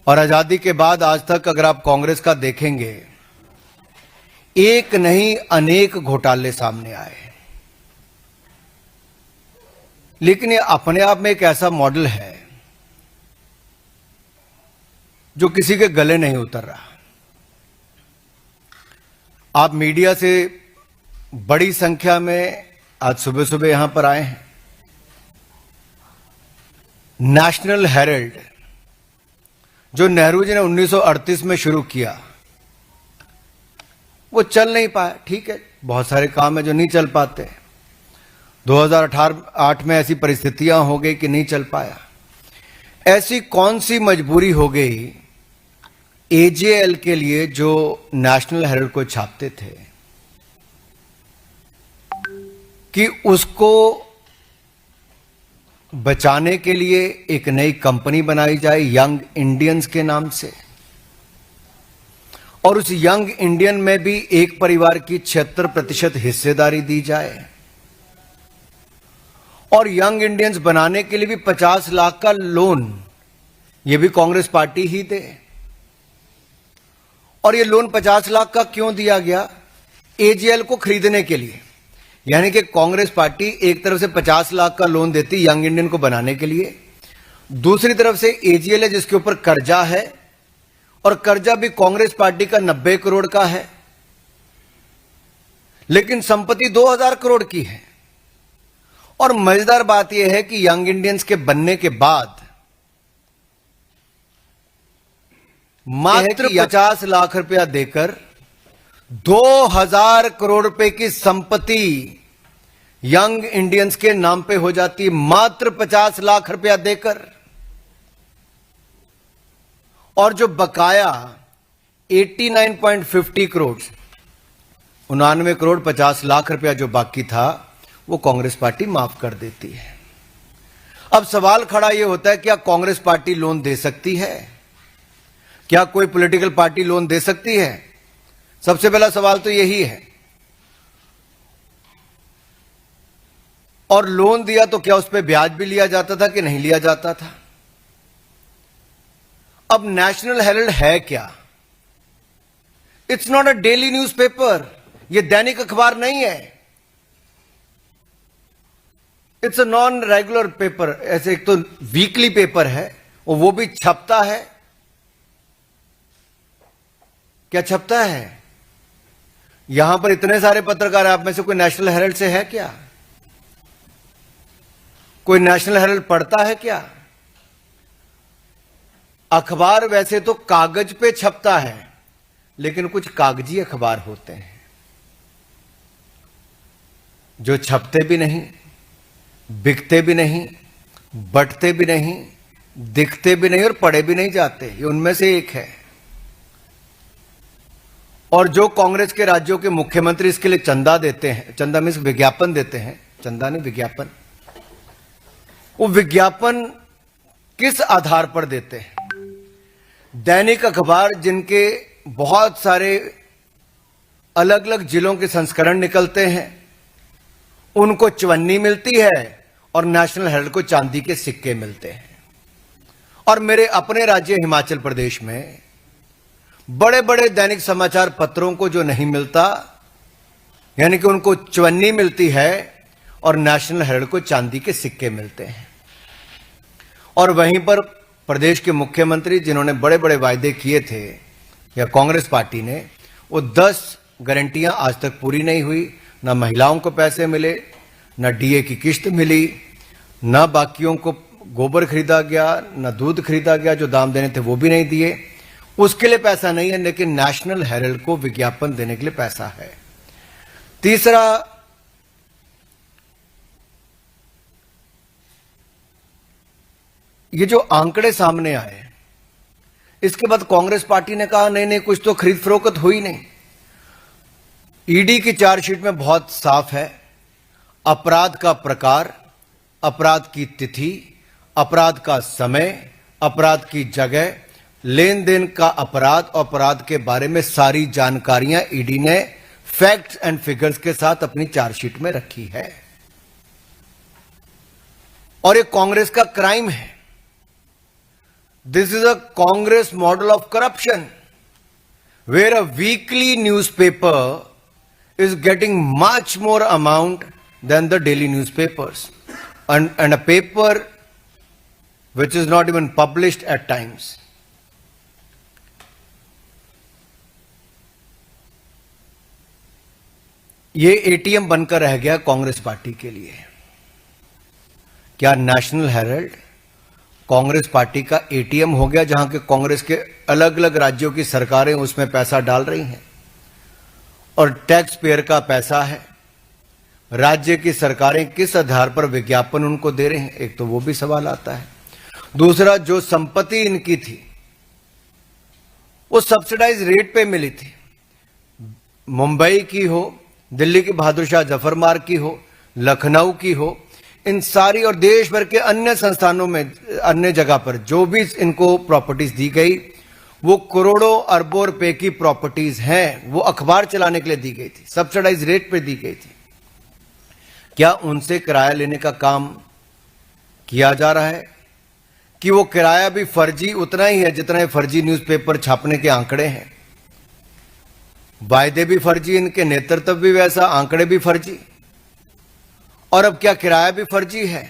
और आजादी के बाद आज तक अगर आप कांग्रेस का देखेंगे, एक नहीं अनेक घोटाले सामने आए, लेकिन ये अपने आप में एक ऐसा मॉडल है जो किसी के गले नहीं उतर रहा। आप मीडिया से बड़ी संख्या में आज सुबह सुबह यहां पर आए हैं। नेशनल हेराल्ड जो नेहरू जी ने 1938 में शुरू किया, वो चल नहीं पाया। ठीक है, बहुत सारे काम है जो नहीं चल पाते। 2008 में ऐसी परिस्थितियां हो गई कि नहीं चल पाया। ऐसी कौन सी मजबूरी हो गई एजेएल के लिए जो नेशनल हेराल्ड को छापते थे कि उसको बचाने के लिए एक नई कंपनी बनाई जाए यंग इंडियंस के नाम से, और उस यंग इंडियन में भी एक परिवार की 76% हिस्सेदारी दी जाए, और यंग इंडियंस बनाने के लिए भी 50 लाख का लोन ये भी कांग्रेस पार्टी ही दे। और ये लोन 50 लाख का क्यों दिया गया? एजेएल को खरीदने के लिए। यानी कि कांग्रेस पार्टी एक तरफ से 50 लाख का लोन देती यंग इंडियन को बनाने के लिए, दूसरी तरफ से एजेएल है जिसके ऊपर कर्जा है, और कर्जा भी कांग्रेस पार्टी का 90 करोड़ का है, लेकिन संपत्ति 2000 करोड़ की है। और मजेदार बात यह है कि यंग इंडियंस के बनने के बाद मात्र 50 लाख रुपया देकर 2000 करोड़ रुपए की संपत्ति यंग इंडियंस के नाम पे हो जाती, मात्र 50 लाख रुपया देकर। और जो बकाया 89.50 करोड़ 99 करोड़ 50 लाख रुपया जो बाकी था, वो कांग्रेस पार्टी माफ कर देती है। अब सवाल खड़ा यह होता है, क्या कांग्रेस पार्टी लोन दे सकती है? क्या कोई पॉलिटिकल पार्टी लोन दे सकती है? सबसे पहला सवाल तो यही है। और लोन दिया तो क्या उस पर ब्याज भी लिया जाता था कि नहीं लिया जाता था? अब नेशनल हेराल्ड है क्या? It's not a daily newspaper, यह दैनिक अखबार नहीं है। It's a non regular paper. ऐसे एक तो वीकली पेपर है और वो भी छपता है। क्या छपता है? यहां पर इतने सारे पत्रकार, आप में से कोई नेशनल हेराल्ड से है क्या? कोई नेशनल हेराल्ड पढ़ता है क्या? अखबार वैसे तो कागज पे छपता है, लेकिन कुछ कागजी अखबार होते हैं जो छपते भी नहीं, बिकते भी नहीं, बंटते भी नहीं, दिखते भी नहीं और पढ़े भी नहीं जाते। ये उनमें से एक है। और जो कांग्रेस के राज्यों के मुख्यमंत्री इसके लिए चंदा देते हैं, चंदा मीन्स विज्ञापन देते हैं, चंदा नहीं विज्ञापन, वो विज्ञापन किस आधार पर देते हैं? दैनिक अखबार जिनके बहुत सारे अलग अलग जिलों के संस्करण निकलते हैं, उनको चवन्नी मिलती है और नेशनल हेराल्ड को चांदी के सिक्के मिलते हैं। और मेरे अपने राज्य हिमाचल प्रदेश में बड़े बड़े दैनिक समाचार पत्रों को जो नहीं मिलता, यानी कि उनको चवन्नी मिलती है और नेशनल हेराल्ड को चांदी के सिक्के मिलते हैं। और वहीं पर प्रदेश के मुख्यमंत्री जिन्होंने बड़े बड़े वायदे किए थे, या कांग्रेस पार्टी ने, वो 10 गारंटियां आज तक पूरी नहीं हुई। ना महिलाओं को पैसे मिले, ना डीए की किश्त मिली, ना बाकियों को गोबर खरीदा गया, ना दूध खरीदा गया, जो दाम देने थे वो भी नहीं दिए। उसके लिए पैसा नहीं है, लेकिन नेशनल हेराल्ड को विज्ञापन देने के लिए पैसा है। तीसरा, ये जो आंकड़े सामने आए, इसके बाद कांग्रेस पार्टी ने कहा नहीं नहीं, कुछ तो खरीद फरोख्त हुई नहीं। ईडी की चार्जशीट में बहुत साफ है, अपराध का प्रकार, अपराध की तिथि, अपराध का समय, अपराध की जगह, लेन देन का अपराध, अपराध के बारे में सारी जानकारियां ईडी ने फैक्ट्स एंड फिगर्स के साथ अपनी चार्जशीट में रखी है। और ये कांग्रेस का क्राइम है। This is a Congress model of corruption, where a weekly newspaper is getting much more amount than the daily newspapers, and a paper which is not even published at times. ये ATM बनकर रह गया Congress party के लिए। क्या national Herald Congress party का ATM हो गया, जहां के कांग्रेस के अलग अलग राज्यों की सरकारें उसमें पैसा डाल रही हैं और टैक्स पेयर का पैसा है। राज्य की सरकारें किस आधार पर विज्ञापन उनको दे रहे हैं, एक तो वो भी सवाल आता है। दूसरा, जो संपत्ति इनकी थी वो सब्सिडाइज रेट पे मिली थी, मुंबई की हो, दिल्ली की बहादुर शाह जफर मार्ग की हो, लखनऊ की हो, इन सारी और देश भर के अन्य संस्थानों में, अन्य जगह पर जो भी इनको प्रॉपर्टीज दी गई वो करोड़ों अरबों रुपए की प्रॉपर्टीज हैं। वो अखबार चलाने के लिए दी गई थी, सब्सिडाइज रेट पे दी गई थी। क्या उनसे किराया लेने का काम किया जा रहा है कि वो किराया भी फर्जी उतना ही है जितना फर्जी न्यूज़पेपर छापने के आंकड़े हैं? वायदे भी फर्जी, इनके नेतृत्व भी वैसा, आंकड़े भी फर्जी, और अब क्या किराया भी फर्जी है?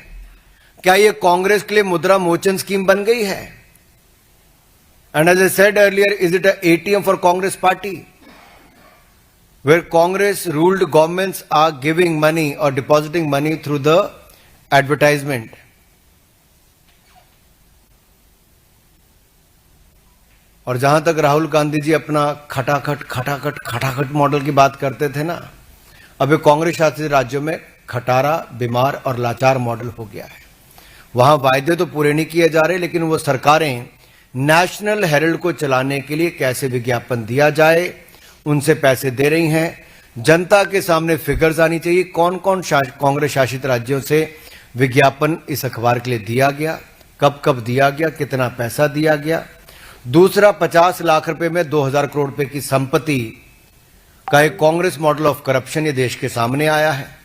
क्या ये कांग्रेस के लिए मुद्रा मोचन स्कीम बन गई है? And as I said earlier, is it a ATM for Congress party, where Congress ruled governments are giving money or depositing money through the advertisement? और जहां तक राहुल गांधी जी अपना खटाखट मॉडल की बात करते थे ना, अब ये कांग्रेस शासित राज्यों में खटारा, बीमार और लाचार मॉडल हो गया है। वहां वायदे तो पूरे नहीं किए जा रहे, लेकिन वो सरकारें नेशनल हेराल्ड को चलाने के लिए कैसे विज्ञापन दिया जाए उनसे पैसे दे रही हैं। जनता के सामने फिगर्स आनी चाहिए, कौन कौन कांग्रेस शासित राज्यों से विज्ञापन इस अखबार के लिए दिया गया, कब कब दिया गया, कितना पैसा दिया गया। दूसरा, 50 लाख रुपए में 2000 करोड़ रुपए की संपत्ति का एक कांग्रेस मॉडल ऑफ करप्शन ये देश के सामने आया है।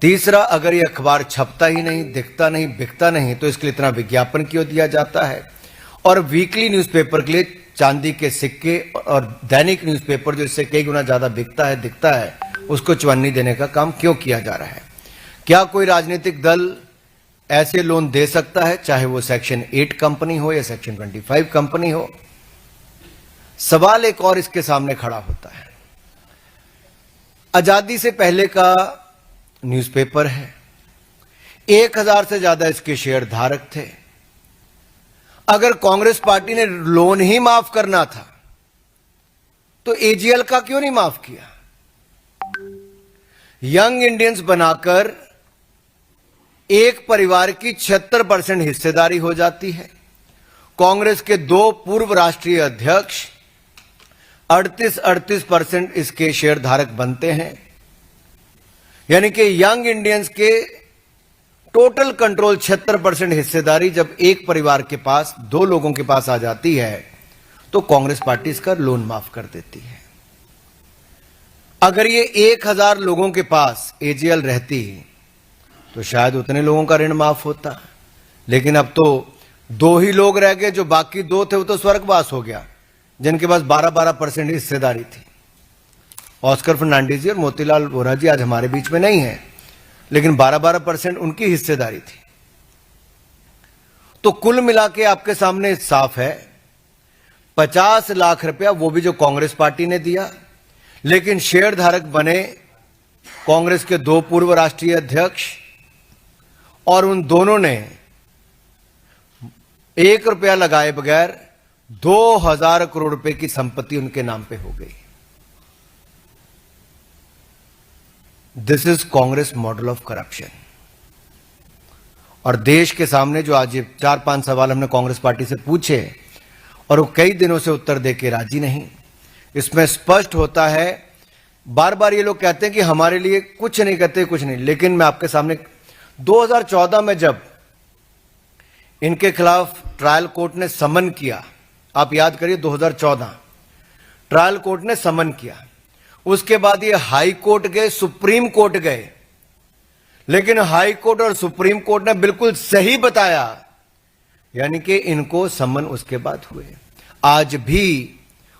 तीसरा, अगर ये अखबार छपता ही नहीं, दिखता नहीं, बिकता नहीं, तो इसके लिए इतना विज्ञापन क्यों दिया जाता है? और वीकली न्यूज़पेपर के लिए चांदी के सिक्के और दैनिक न्यूज़पेपर जो इससे कई गुना ज्यादा बिकता है, दिखता है, उसको चवन्नी देने का काम क्यों किया जा रहा है? क्या कोई राजनीतिक दल ऐसे लोन दे सकता है, चाहे वो सेक्शन 8 कंपनी हो या सेक्शन 25 कंपनी हो? सवाल एक और इसके सामने खड़ा होता है। आजादी से पहले का न्यूज़पेपर है, 1000 से ज्यादा इसके शेयर धारक थे। अगर कांग्रेस पार्टी ने लोन ही माफ करना था तो एजीएल का क्यों नहीं माफ किया? यंग इंडियंस बनाकर एक परिवार की 76% हिस्सेदारी हो जाती है। कांग्रेस के 2 पूर्व राष्ट्रीय अध्यक्ष 38% इसके शेयर धारक बनते हैं। यानी कि यंग इंडियंस के टोटल कंट्रोल 76% हिस्सेदारी जब एक परिवार के पास, 2 लोगों के पास आ जाती है तो कांग्रेस पार्टी इसका लोन माफ कर देती है। अगर ये 1000 लोगों के पास एजीएल रहती तो शायद उतने लोगों का ऋण माफ होता, लेकिन अब तो 2 ही लोग रह गए, जो बाकी 2 थे वो तो स्वर्गवास हो गया, जिनके पास 12% हिस्सेदारी थी। ऑस्कर फर्नांडिस जी और मोतीलाल वोरा जी आज हमारे बीच में नहीं है, लेकिन 12% उनकी हिस्सेदारी थी। तो कुल मिला के आपके सामने साफ है, 50 लाख रुपया वो भी जो कांग्रेस पार्टी ने दिया, लेकिन शेयर धारक बने कांग्रेस के 2 पूर्व राष्ट्रीय अध्यक्ष, और उन दोनों ने 1 रुपया लगाए बगैर 2000 करोड़ रुपए की संपत्ति उनके नाम पे हो गई। This is Congress model of corruption. और देश के सामने जो आज ये 4-5 सवाल हमने कांग्रेस पार्टी से पूछे और वो कई दिनों से उत्तर देके राजी नहीं, इसमें स्पष्ट होता है। बार बार ये लोग कहते हैं कि हमारे लिए कुछ नहीं करते, कुछ नहीं, लेकिन मैं आपके सामने 2014 में जब इनके खिलाफ ट्रायल कोर्ट ने समन किया, आप याद करिए 2014 ट्रायल कोर्ट ने समन किया, उसके बाद ये हाई कोर्ट गए, सुप्रीम कोर्ट गए, लेकिन हाई कोर्ट और सुप्रीम कोर्ट ने बिल्कुल सही बताया यानी कि इनको समन उसके बाद हुए। आज भी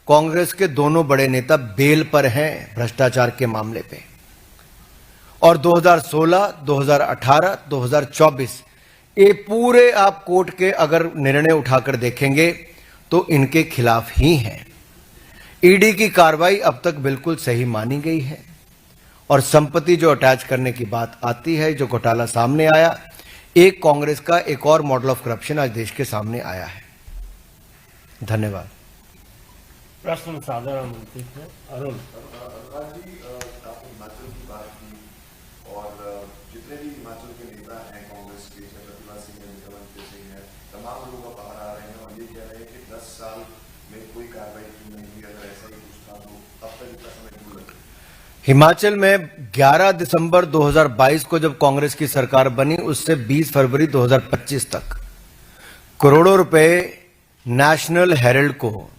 कांग्रेस के दोनों बड़े नेता बेल पर हैं भ्रष्टाचार के मामले पे, और 2016, 2018, 2024 ये पूरे आप कोर्ट के अगर निर्णय उठाकर देखेंगे तो इनके खिलाफ ही हैं। ईडी की कार्रवाई अब तक बिल्कुल सही मानी गई है, और संपत्ति जो अटैच करने की बात आती है, जो घोटाला सामने आया, एक कांग्रेस का एक और मॉडल ऑफ करप्शन आज देश के सामने आया है। धन्यवाद। प्रश्न साधारण मंत्री थे अरुण जी, आपने हिमाचल की बात की और जितने भी हिमाचल के नेता हैं कांग्रेस के, प्रतिभा सिंह है, मुख्यमंत्री सिंह है, तमाम लोग बाहर आ रहे हैं और ये कह रहे हैं कि 10 साल में कोई कार्रवाई क्यों नहीं हुई, अगर ऐसा ही कुछ था तो अब तक इतना समय क्यों लगा? हिमाचल में 11 दिसंबर 2022 को जब कांग्रेस की सरकार बनी, उससे 20 फरवरी 2025 तक करोड़ों रुपए नेशनल हेराल्ड को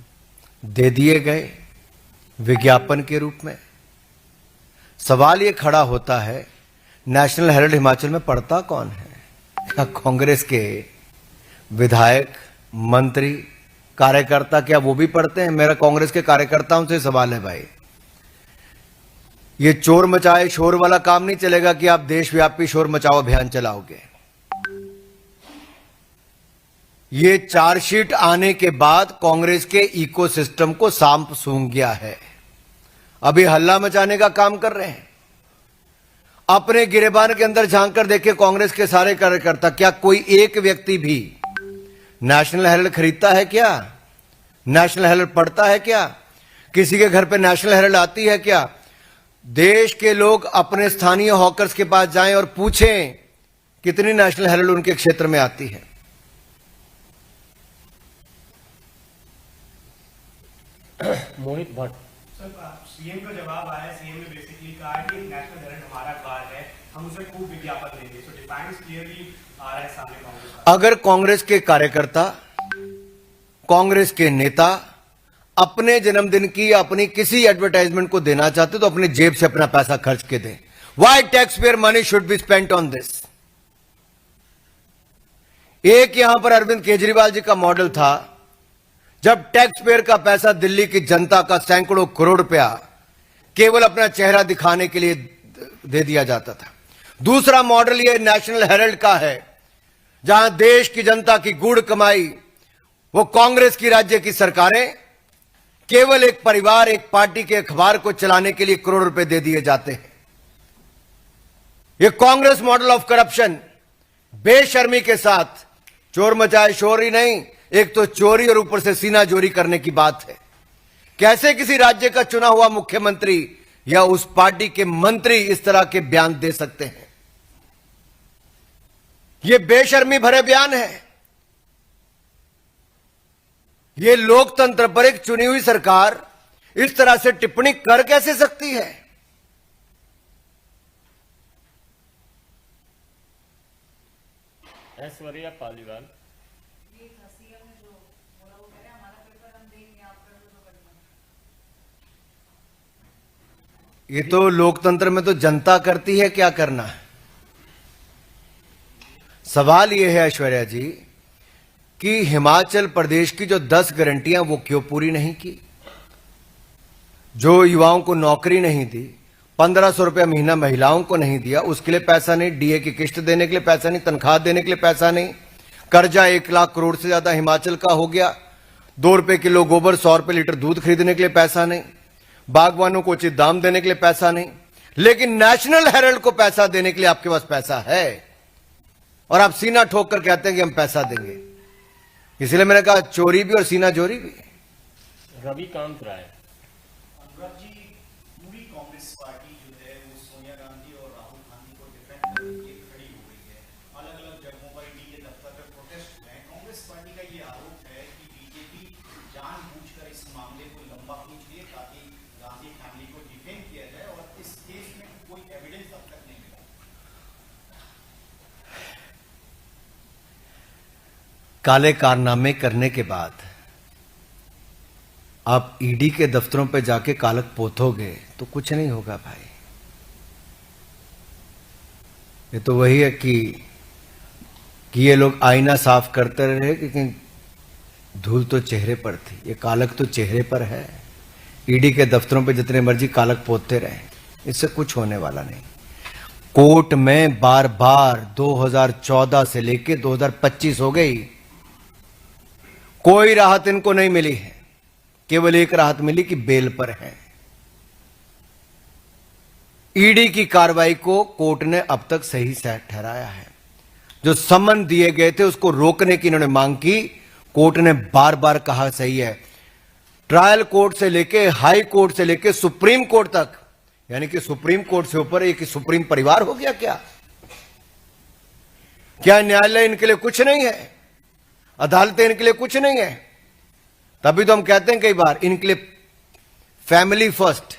दे दिए गए विज्ञापन के रूप में। सवाल यह खड़ा होता है, नेशनल हेराल्ड हिमाचल में पढ़ता कौन है? क्या कांग्रेस के विधायक, मंत्री, कार्यकर्ता, क्या वो भी पढ़ते हैं? मेरा कांग्रेस के कार्यकर्ताओं से सवाल है भाई, ये चोर मचाए शोर वाला काम नहीं चलेगा कि आप देशव्यापी शोर मचाओ अभियान चलाओगे। ये चार्जशीट आने के बाद कांग्रेस के इकोसिस्टम को सांप सूंघ गया है। अभी हल्ला मचाने का काम कर रहे हैं। अपने गिरेबान के अंदर झांक कर देखे कांग्रेस के सारे कार्यकर्ता, क्या कोई एक व्यक्ति भी नेशनल हेराल्ड खरीदता है क्या? नेशनल हेराल्ड पढ़ता है क्या? किसी के घर पे नेशनल हेराल्ड आती है क्या? देश के लोग अपने स्थानीय हॉकर्स के पास जाएं और पूछें कितनी नेशनल हेराल्ड उनके क्षेत्र में आती है। मोहित भट्ट। सर, सीएम का जवाब आया। सीएम ने बेसिकली कहा कि नेशनल हेराल्ड हमारा कार है, हम उसे खूब विज्ञापन देंगे। सो डिफाइंस क्लियरली आ रहा है सामने कांग्रेस का। अगर कांग्रेस के कार्यकर्ता, कांग्रेस के नेता अपने जन्मदिन की अपनी किसी एडवर्टाइजमेंट को देना चाहते तो अपनी जेब से अपना पैसा खर्च के दें। Why tax payer money should be spent on this? एक यहां पर अरविंद केजरीवाल जी का मॉडल था, जब टैक्स पेयर का पैसा दिल्ली की जनता का सैकड़ों करोड़ रुपया केवल अपना चेहरा दिखाने के लिए दे दिया जाता था। दूसरा मॉडल यह नेशनल हेराल्ड का है, जहां देश की जनता की गुड़ कमाई, वो कांग्रेस की राज्य की सरकारें केवल एक परिवार, एक पार्टी के अखबार को चलाने के लिए करोड़ रुपए दे दिए जाते हैं। यह कांग्रेस मॉडल ऑफ करप्शन बेशर्मी के साथ, चोर मचाए शोर ही नहीं, एक तो चोरी और ऊपर से सीना जोरी करने की बात है। कैसे किसी राज्य का चुना हुआ मुख्यमंत्री या उस पार्टी के मंत्री इस तरह के बयान दे सकते हैं? यह बेशर्मी भरे बयान है। यह लोकतंत्र पर एक चुनी हुई सरकार इस तरह से टिप्पणी कर कैसे सकती है? ऐश्वर्या पालीवाल। ये तो लोकतंत्र में तो जनता करती है, क्या करना है। सवाल यह है ऐश्वर्या जी कि हिमाचल प्रदेश की जो 10 गारंटियां वो क्यों पूरी नहीं की? जो युवाओं को नौकरी नहीं दी, 1500 रुपया महीना महिलाओं को नहीं दिया, उसके लिए पैसा नहीं, डीए की किस्त देने के लिए पैसा नहीं, तनख्वाह देने के लिए पैसा नहीं, कर्जा 1 लाख करोड़ से ज्यादा हिमाचल का हो गया, 2 रुपए किलो गोबर, 100 रुपए लीटर दूध खरीदने के लिए पैसा नहीं, बागवानों को उचित दाम देने के लिए पैसा नहीं, लेकिन नेशनल हेराल्ड को पैसा देने के लिए आपके पास पैसा है और आप सीना ठोक कर कहते हैं कि हम पैसा देंगे। इसलिए मैंने कहा चोरी भी और सीना जोरी भी। रविकांत राय। अनुराग जी, पूरी कांग्रेस पार्टी जो है वो सोनिया गांधी और राहुल गांधी को डिफेंड करने के लिए खड़ी हो गई है। अलग अलग जगहों पर ईडी के दफ्तर पर प्रोटेस्ट हुए हैं। कांग्रेस पार्टी का ये आरोप है कि बीजेपी जानबूझकर इस मामले को लंबा खींच रही है ताकि गांधी फैमिली को डिफेंड किया जाए, और इस केस में कोई एविडेंस अब तक नहीं मिला। काले कारनामे करने के बाद आप ईडी के दफ्तरों पे जाके कालक पोतोगे तो कुछ नहीं होगा भाई। ये तो वही है कि कि ये लोग आईना साफ करते रहे, क्योंकि धूल तो चेहरे पर थी, ये कालक तो चेहरे पर है। ईडी के दफ्तरों पे जितने मर्जी कालक पोतते रहे, इससे कुछ होने वाला नहीं। कोर्ट में बार बार 2014 से लेके 2025 हो गई, कोई राहत इनको नहीं मिली है। केवल एक राहत मिली कि बेल पर है। ईडी की कार्रवाई को कोर्ट ने अब तक सही ठहराया है। जो समन दिए गए थे उसको रोकने की इन्होंने मांग की, कोर्ट ने बार बार कहा सही है। ट्रायल कोर्ट से लेके हाई कोर्ट से लेके सुप्रीम कोर्ट तक, यानी कि सुप्रीम कोर्ट से ऊपर एक सुप्रीम परिवार हो गया क्या? क्या न्यायालय इनके लिए कुछ नहीं है? अदालतें इनके लिए कुछ नहीं है? तभी तो हम कहते हैं कई बार इनके लिए family first,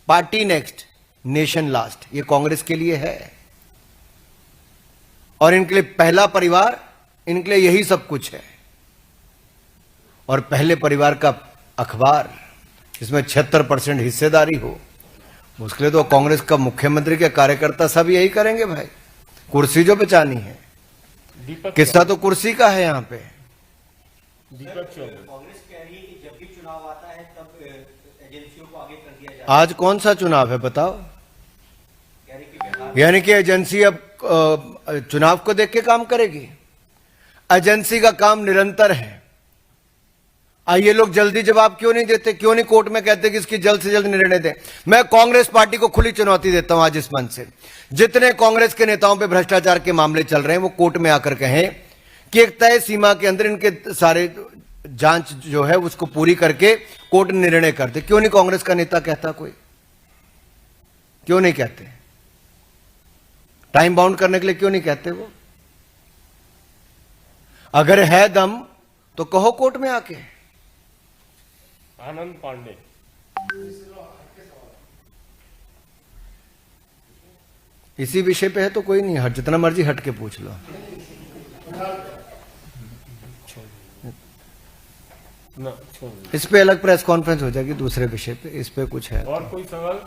party next, nation last, ये कांग्रेस के लिए है। और इनके लिए पहला परिवार, इनके लिए यही सब कुछ है। और पहले परिवार का अखबार, इसमें 76% हिस्सेदारी हो, उसके लिए तो कांग्रेस का मुख्यमंत्री के कार्यकर्ता सब यही करेंगे भाई। कुर्सी जो बचानी है, दीपक किस्सा तो कुर्सी का है यहां पे। दीपक चौधरी, कांग्रेस कह रही है कि जब भी चुनाव आता है तब एजेंसियों को आगे कर दिया जाता है। आज कौन सा चुनाव है बताओ? कह रही कि बिहार यानी कि एजेंसी अब चुनाव को देख के काम करेगी। एजेंसी का काम निरंतर है। ये लोग जल्दी जवाब क्यों नहीं देते? क्यों नहीं कोर्ट में कहते कि इसकी जल्द से जल्द निर्णय दें? मैं कांग्रेस पार्टी को खुली चुनौती देता हूं आज इस मंच से, जितने कांग्रेस के नेताओं पे भ्रष्टाचार के मामले चल रहे हैं वो कोर्ट में आकर कहें कि एक तय सीमा के अंदर इनके सारे जांच जो है उसको पूरी करके कोर्ट निर्णय कर दे। क्यों नहीं कांग्रेस का नेता कहता? कोई क्यों नहीं कहते? टाइम बाउंड करने के लिए क्यों नहीं कहते वो? अगर है दम तो कहो कोर्ट में आके। आनंद पांडे, इसी विषय पे है तो कोई नहीं, हट जितना मर्जी हट के पूछ लो। ना छोड़ दो। इस पे अलग प्रेस कॉन्फ्रेंस हो जाएगी दूसरे विषय पे, इस पे कुछ है। और कोई सवाल?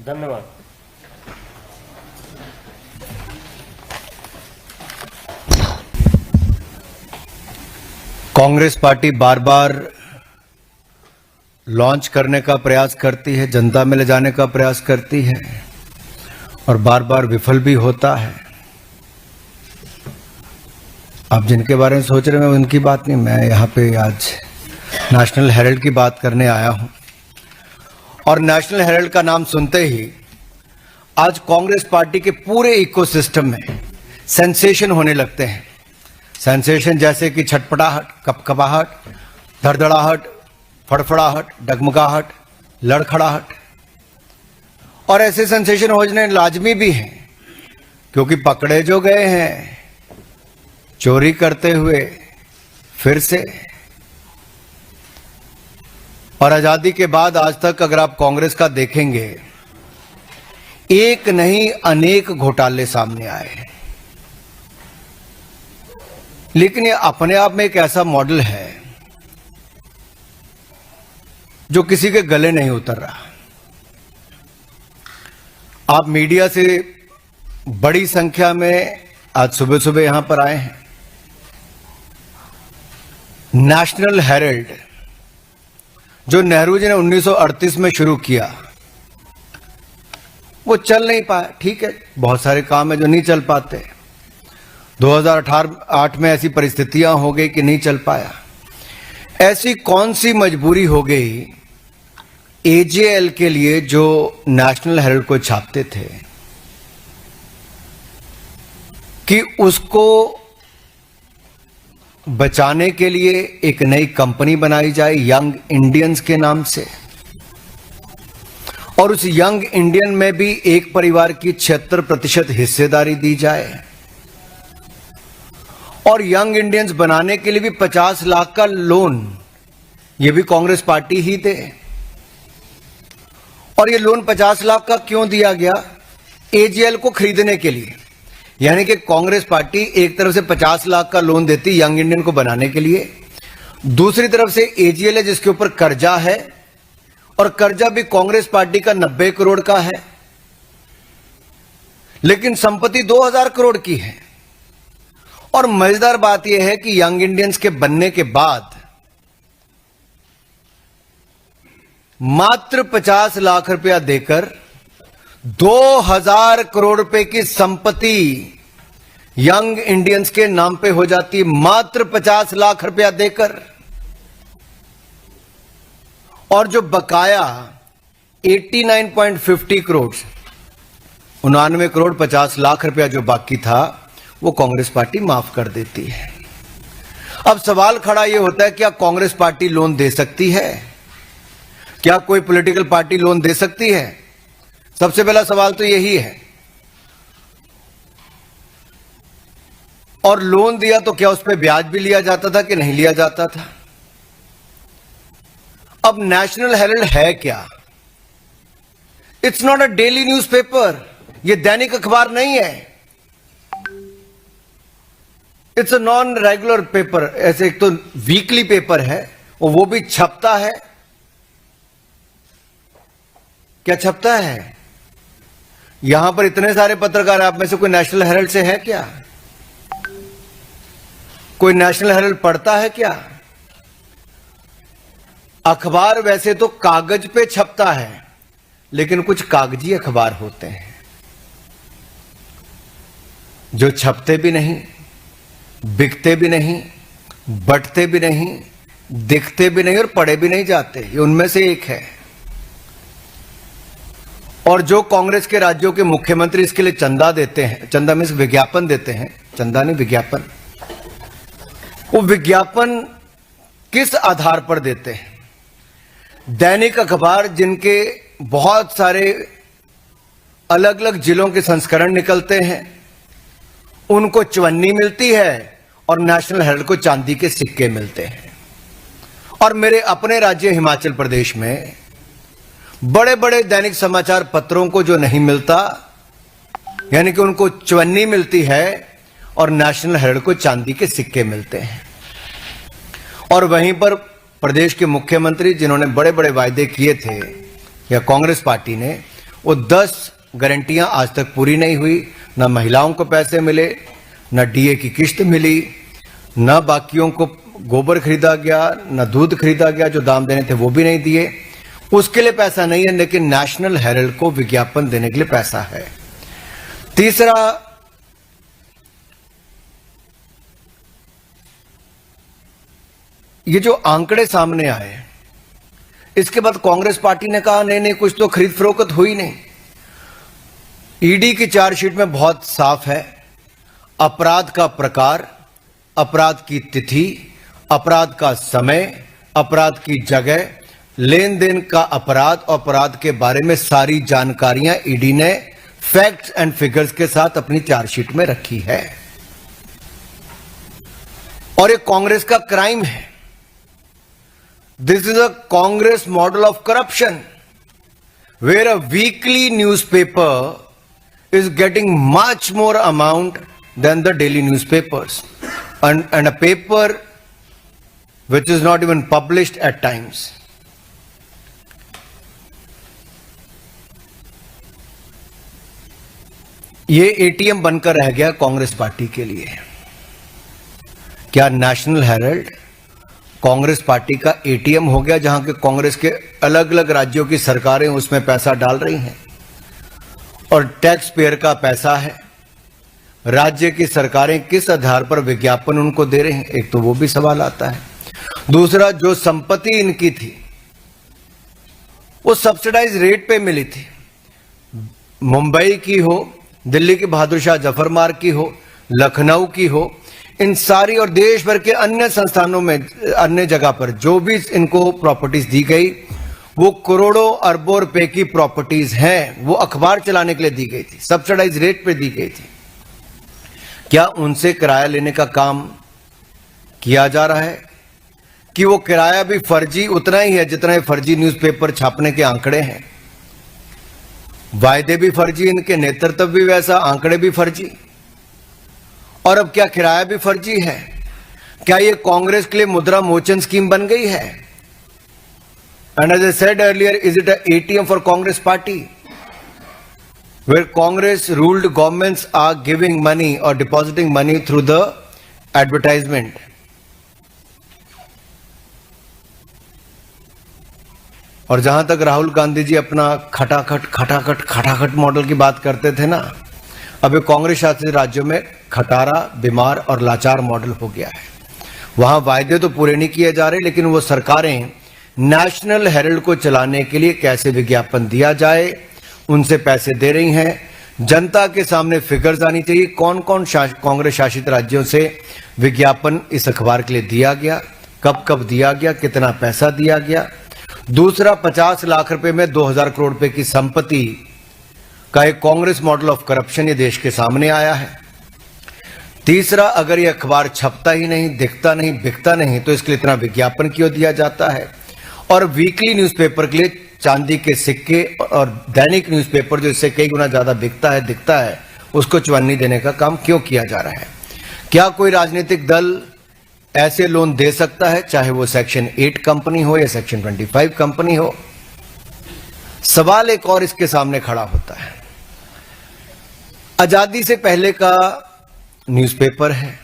धन्यवाद। कांग्रेस पार्टी बार बार लॉन्च करने का प्रयास करती है, जनता में ले जाने का प्रयास करती है और बार बार विफल भी होता है। आप जिनके बारे में सोच रहे हैं उनकी बात नहीं, मैं यहाँ पे आज नेशनल हेराल्ड की बात करने आया हूँ। और नेशनल हेराल्ड का नाम सुनते ही आज कांग्रेस पार्टी के पूरे इकोसिस्टम में सेंसेशन होने लगते हैं। सेंसेशन जैसे कि छटपटाहट, कपकपाहट, धड़धड़ाहट, फड़फड़ाहट, डगमगाहट, लड़खड़ाहट। और ऐसे सेंसेशन होने लाजमी भी हैं, क्योंकि पकड़े जो गए हैं चोरी करते हुए फिर से। और आजादी के बाद आज तक अगर आप कांग्रेस का देखेंगे, एक नहीं अनेक घोटाले सामने आए हैं। लेकिन ये अपने आप में एक ऐसा मॉडल है जो किसी के गले नहीं उतर रहा। आप मीडिया से बड़ी संख्या में आज सुबह सुबह यहां पर आए हैं। नेशनल हेराल्ड जो नेहरू जी ने 1938 में शुरू किया, वो चल नहीं पाया। ठीक है, बहुत सारे काम है जो नहीं चल पाते। 2008 में ऐसी परिस्थितियां हो गई कि नहीं चल पाया। ऐसी कौन सी मजबूरी हो गई एजेएल के लिए जो नेशनल हेराल्ड को छापते थे कि उसको बचाने के लिए एक नई कंपनी बनाई जाए यंग इंडियंस के नाम से, और उस यंग इंडियन में भी एक परिवार की 76% हिस्सेदारी दी जाए, और यंग इंडियंस बनाने के लिए भी 50 लाख का लोन ये भी कांग्रेस पार्टी ही दे। और ये लोन 50 लाख का क्यों दिया गया? एजेएल को खरीदने के लिए। यानी कि कांग्रेस पार्टी एक तरफ से 50 लाख का लोन देती यंग इंडियन को बनाने के लिए, दूसरी तरफ से एजेएल है जिसके ऊपर कर्जा है, और कर्जा भी कांग्रेस पार्टी का 90 करोड़ का है, लेकिन संपत्ति 2000 करोड़ की है। और मजेदार बात यह है कि यंग इंडियंस के बनने के बाद मात्र 50 लाख रुपया देकर 2000 करोड़ रुपए की संपत्ति यंग इंडियंस के नाम पे हो जाती है, मात्र 50 लाख रुपया देकर। और जो बकाया 89.50 करोड़ 99 करोड़ 50 लाख रुपया जो बाकी था वो कांग्रेस पार्टी माफ कर देती है। अब सवाल खड़ा यह होता है, क्या कांग्रेस पार्टी लोन दे सकती है? क्या कोई पॉलिटिकल पार्टी लोन दे सकती है? सबसे पहला सवाल तो यही है। और लोन दिया तो क्या उस पर ब्याज भी लिया जाता था कि नहीं लिया जाता था? अब नेशनल हेराल्ड है क्या? It's not a daily newspaper, ये दैनिक अखबार नहीं है। It's a non regular paper. ऐसे एक तो वीकली पेपर है और वो भी छपता है। क्या छपता है? यहां पर इतने सारे पत्रकार, आप में से कोई नेशनल हेराल्ड से है क्या? कोई नेशनल हेराल्ड पढ़ता है क्या? अखबार वैसे तो कागज पे छपता है, लेकिन कुछ कागजी अखबार होते हैं जो छपते भी नहीं, बिकते भी नहीं, बंटते भी नहीं, दिखते भी नहीं और पढ़े भी नहीं जाते। ये उनमें से एक है। और जो कांग्रेस के राज्यों के मुख्यमंत्री इसके लिए चंदा देते हैं, चंदा मीन्स विज्ञापन देते हैं, चंदा नहीं विज्ञापन, वो विज्ञापन किस आधार पर देते हैं? दैनिक अखबार जिनके बहुत सारे अलग अलग जिलों के संस्करण निकलते हैं, उनको चवन्नी मिलती है और नेशनल हेराल्ड को चांदी के सिक्के मिलते हैं। और मेरे अपने राज्य हिमाचल प्रदेश में बड़े बड़े दैनिक समाचार पत्रों को जो नहीं मिलता, यानी कि उनको चवन्नी मिलती है और नेशनल हेराल्ड को चांदी के सिक्के मिलते हैं। और वहीं पर प्रदेश के मुख्यमंत्री जिन्होंने बड़े बड़े वायदे किए थे, या कांग्रेस पार्टी ने, वो 10 गारंटियां आज तक पूरी नहीं हुई। न महिलाओं को पैसे मिले, न डीए की किश्त मिली, न बाकियों को गोबर खरीदा गया, न दूध खरीदा गया, जो दाम देने थे वो भी नहीं दिए। उसके लिए पैसा नहीं है, लेकिन नेशनल हेराल्ड को विज्ञापन देने के लिए पैसा है। तीसरा, ये जो आंकड़े सामने आए, इसके बाद कांग्रेस पार्टी ने कहा नहीं नहीं, कुछ तो खरीद फरोख्त हुई नहीं। ईडी की चार्जशीट में बहुत साफ है, अपराध का प्रकार, अपराध की तिथि, अपराध का समय, अपराध की जगह, लेन देन का अपराध और अपराध के बारे में सारी जानकारियां ईडी ने फैक्ट्स एंड फिगर्स के साथ अपनी चार्जशीट में रखी है। और ये कांग्रेस का क्राइम है। This is a Congress model of corruption, where a weekly newspaper is getting much more amount than the daily newspapers, and a paper which is not even published at times. ये ATM बनकर रह गया Congress party के लिए। क्या national Herald Congress party का ATM हो गया, जहां के कांग्रेस के अलग अलग राज्यों की सरकारें उसमें पैसा डाल रही हैं और टैक्स पेयर का पैसा है? राज्य की सरकारें किस आधार पर विज्ञापन उनको दे रहे हैं? एक तो वो भी सवाल आता है। दूसरा, जो संपत्ति इनकी थी वो सब्सिडाइज रेट पे मिली थी। मुंबई की हो, दिल्ली की बहादुर शाह जफर मार्ग की हो, लखनऊ की हो, इन सारी और देश भर के अन्य संस्थानों में, अन्य जगह पर जो भी इनको प्रॉपर्टीज दी गई, वो करोड़ों अरबों रुपए की प्रॉपर्टीज हैं। वो अखबार चलाने के लिए दी गई थी, सब्सिडाइज रेट पे दी गई थी। क्या उनसे किराया लेने का काम किया जा रहा है कि वो किराया भी फर्जी उतना ही है जितना ही फर्जी न्यूज़पेपर छापने के आंकड़े हैं? वायदे भी फर्जी, इनके नेतृत्व भी वैसा, आंकड़े भी फर्जी। और अब क्या किराया भी फर्जी है? क्या ये कांग्रेस के लिए मुद्रा मोचन स्कीम बन गई है? And as I said earlier, is it an ATM for Congress party, where Congress ruled governments are giving money or depositing money through the advertisement. और जहां तक राहुल गांधी जी अपना खटाखट मॉडल की बात करते थे ना, अब ये कांग्रेस शासित राज्यों में खटारा, बीमार और लाचार मॉडल हो गया है। वहां वायदे तो पूरे नहीं किए जा रहे, लेकिन वो सरकारें नेशनल हेरल्ड को चलाने के लिए कैसे विज्ञापन दिया जाए उनसे पैसे दे रही हैं। जनता के सामने फिगर्स आनी चाहिए, कौन कौन कांग्रेस शासित राज्यों से विज्ञापन इस अखबार के लिए दिया गया, कब कब दिया गया, कितना पैसा दिया गया। दूसरा, 50 लाख रुपए में 2000 करोड़ रुपए की संपत्ति का एक कांग्रेस मॉडल ऑफ करप्शन ये देश के सामने आया है। तीसरा, अगर ये अखबार छपता ही नहीं, दिखता नहीं, बिकता नहीं, तो इसके लिए इतना विज्ञापन क्यों दिया जाता है। और वीकली न्यूज़पेपर के लिए चांदी के सिक्के और दैनिक न्यूज़पेपर जो इससे कई गुना ज्यादा बिकता है, दिखता है, उसको चवन्नी देने का काम क्यों किया जा रहा है। क्या कोई राजनीतिक दल ऐसे लोन दे सकता है, चाहे वो सेक्शन 8 कंपनी हो या सेक्शन 25 कंपनी हो। सवाल एक और इसके सामने खड़ा होता है, आजादी से पहले का न्यूज़पेपर है,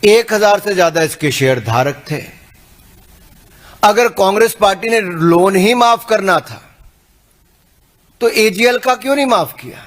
1000 से ज्यादा इसके शेयर धारक थे। अगर कांग्रेस पार्टी ने लोन ही माफ करना था तो एजीएल का क्यों नहीं माफ किया।